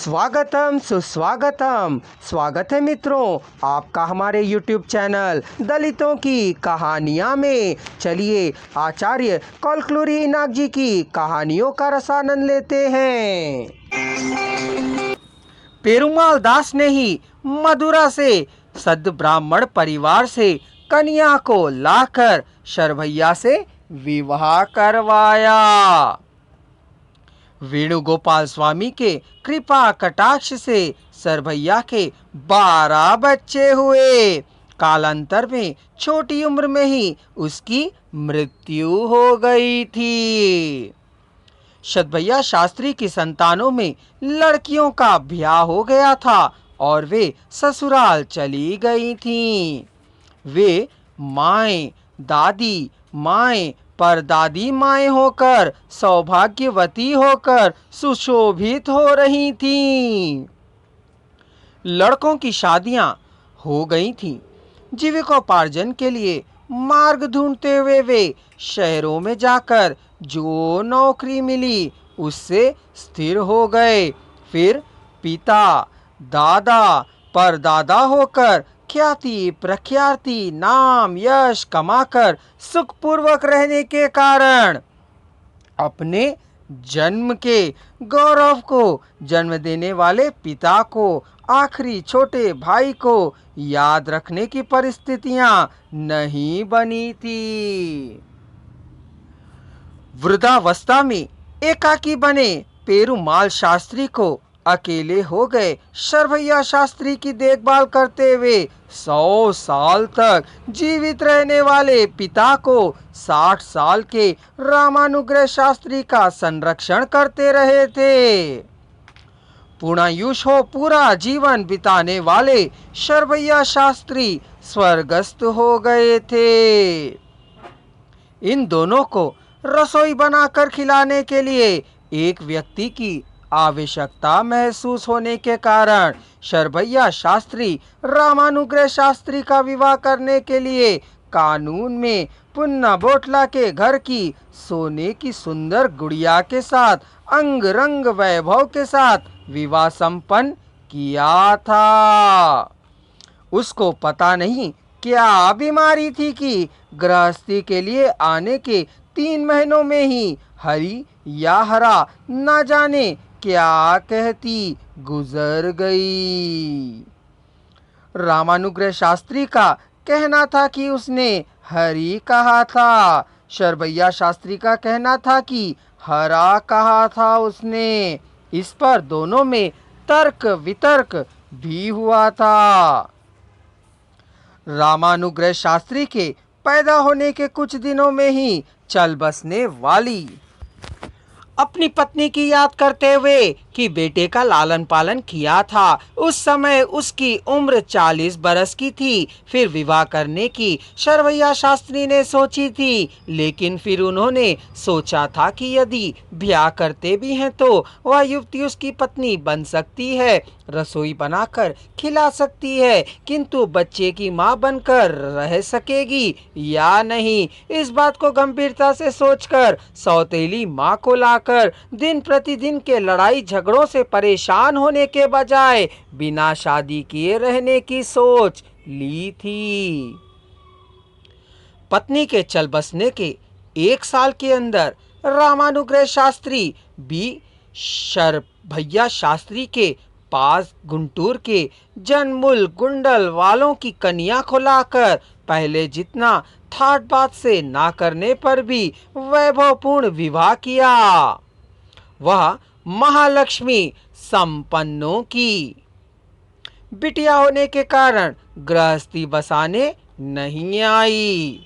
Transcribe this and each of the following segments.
स्वागतम सुस्वागतम। स्वागत है मित्रों आपका हमारे YouTube चैनल दलितों की कहानियाँ में। चलिए आचार्य कौलक्लूरी इनाक जी की कहानियों का रसानंद लेते हैं। पेरुमाल दास ने ही मदुरा से सद ब्राह्मण परिवार से कन्या को लाकर शरभैया से विवाह करवाया। वेणुगोपाल स्वामी के कृपा कटाक्ष से सरभैया के 12 बच्चे हुए। कालांतर में छोटी उम्र में ही उसकी मृत्यु हो गई थी। सदभैया शास्त्री की संतानों में लड़कियों का ब्याह हो गया था और वे ससुराल चली गई थीं। वे माएँ, दादी माएँ, परदादी माएँ होकर सौभाग्यवती होकर सुशोभित हो रही थीं। लड़कों की शादियां हो गई थीं। जीविकोपार्जन के लिए मार्ग ढूंढते हुए वे शहरों में जाकर जो नौकरी मिली उससे स्थिर हो गए। फिर पिता, दादा, परदादा होकर ख्याति प्रख्याति नाम यश कमाकर सुखपूर्वक रहने के कारण अपने जन्म के गौरव को जन्म देने वाले पिता को, आखिरी छोटे भाई को याद रखने की परिस्थितियां नहीं बनी थी। वृद्धावस्था में एकाकी बने पेरुमाल शास्त्री को अकेले हो गए शरभैया शास्त्री की देखभाल करते हुए 100 साल तक जीवित रहने वाले पिता को 60 साल के रामानुग्रह शास्त्री का संरक्षण करते रहे थे। पूर्णायुष पूरा जीवन बिताने वाले शरभैया शास्त्री स्वर्गस्थ हो गए थे। इन दोनों को रसोई बनाकर खिलाने के लिए एक व्यक्ति की आवश्यकता महसूस होने के कारण शरभैया शास्त्री रामानुग्रह शास्त्री का विवाह करने के लिए कानून में पुन्ना बोटला के घर की सोने की सुंदर गुड़िया के साथ अंग रंग वैभव के साथ विवाह संपन्न किया था। उसको पता नहीं क्या बीमारी थी कि गृहस्थी के लिए आने के 3 महीनों में ही हरी या हरा न जाने क्या कहती गुजर गई। रामानुग्रह शास्त्री का कहना था कि उसने हरी कहा था। शरभैया शास्त्री का कहना था कि हरा कहा था उसने। इस पर दोनों में तर्क वितर्क भी हुआ था। रामानुग्रह शास्त्री के पैदा होने के कुछ दिनों में ही चल बसने वाली अपनी पत्नी की याद करते हुए कि बेटे का लालन पालन किया था। उस समय उसकी उम्र 40 बरस की थी। फिर विवाह करने की शरभैया शास्त्री ने सोची थी, लेकिन फिर उन्होंने सोचा था कि यदि ब्याह करते भी हैं तो वह युवती उसकी पत्नी बन सकती है, रसोई बनाकर खिला सकती है, किंतु बच्चे की मां बनकर रह सकेगी या नहीं, इस बात को गंभीरता से सोचकर सौतेली मां को लाकर दिन प्रतिदिन के लड़ाई झगड़ों से परेशान होने के बजाय बिना शादी किए रहने की सोच ली थी। पत्नी के चल बसने के 1 साल के अंदर रामानुग्रह शास्त्री भी शरभैया शास्त्री के पास गुंटूर के जनमूल गुंडल वालों की कन्या को लाकर पहले जितना ठाट बात से ना करने पर भी वैभवपूर्ण विवाह किया। वह महालक्ष्मी संपन्नों की बिटिया होने के कारण गृहस्थी बसाने नहीं आई।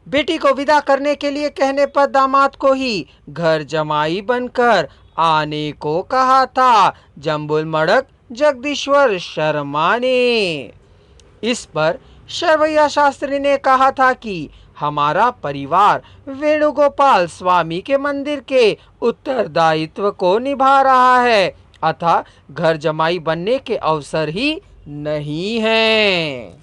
बेटी को विदा करने के लिए कहने पर दामाद को ही घर जमाई बनकर आने को कहा था जम्बुल मड़क जगदीश्वर शर्मा ने। इस पर शरभैया शास्त्री ने कहा था कि हमारा परिवार वेणुगोपाल स्वामी के मंदिर के उत्तरदायित्व को निभा रहा है, अतः घर जमाई बनने के अवसर ही नहीं है।